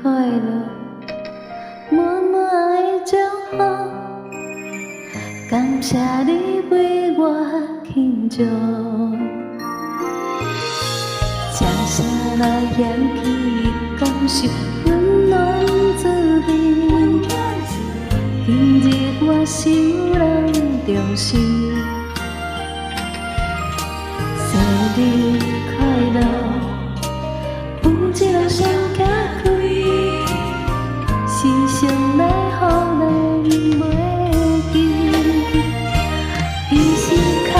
快乐，满满的祝福，感谢你为我庆祝。正声来响起，感受温暖滋味。今日我受人重视，生日快乐。 有一路上行开，时常来予人袂记。伊是脚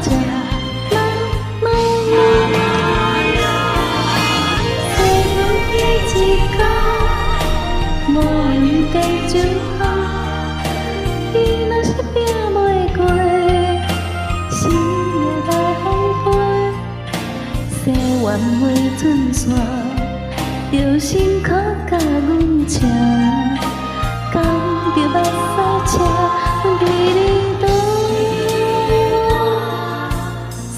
这慢慢生日一天，无应该祝福。伊若是拼袂过，生命来风飞。 洗完袂准线，着辛苦甲阮请，甘着目屎车为你倒。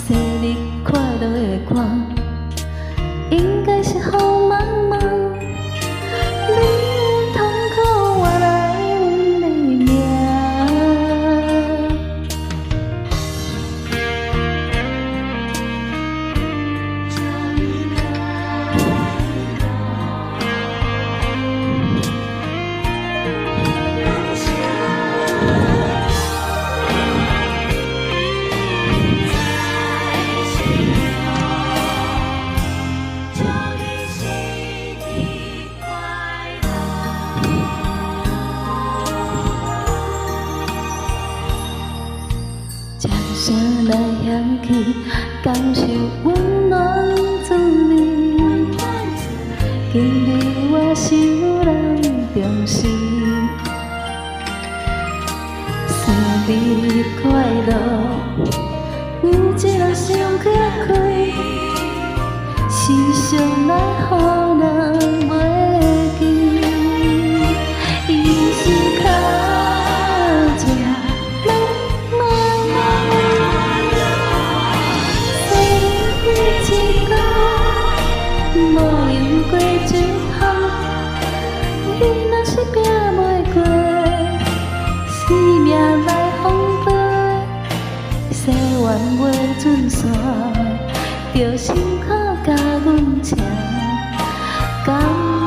生日快乐的歌，应该是予茫茫。你的痛苦换来阮的命。 掌声来响起，感受温暖滋味。今日我受人重视，生日快乐，有一路上行开，时常来予人袂记。伊是脚这。 无用过祝福，你若是拼袂过，生命来风飞，洗完袂准线，着辛苦甲阮请，甘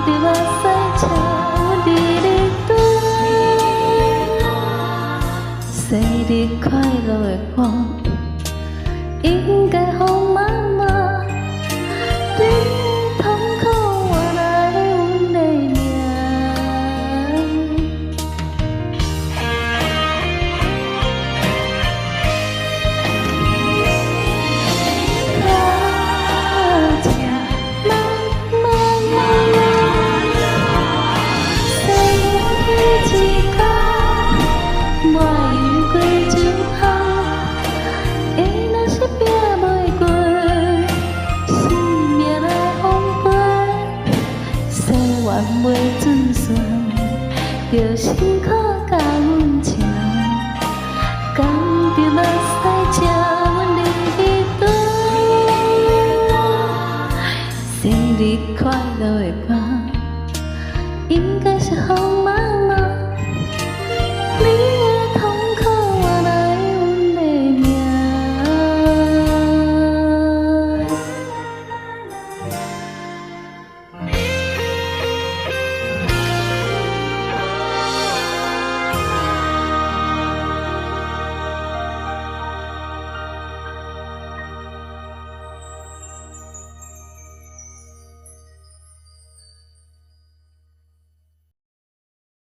着目屎车伫你脣。生日快乐的歌，应该予妈妈。 袂准线，着辛苦甲阮请，甘着目屎车阮离你脣。生日快乐的歌，应该是予妈。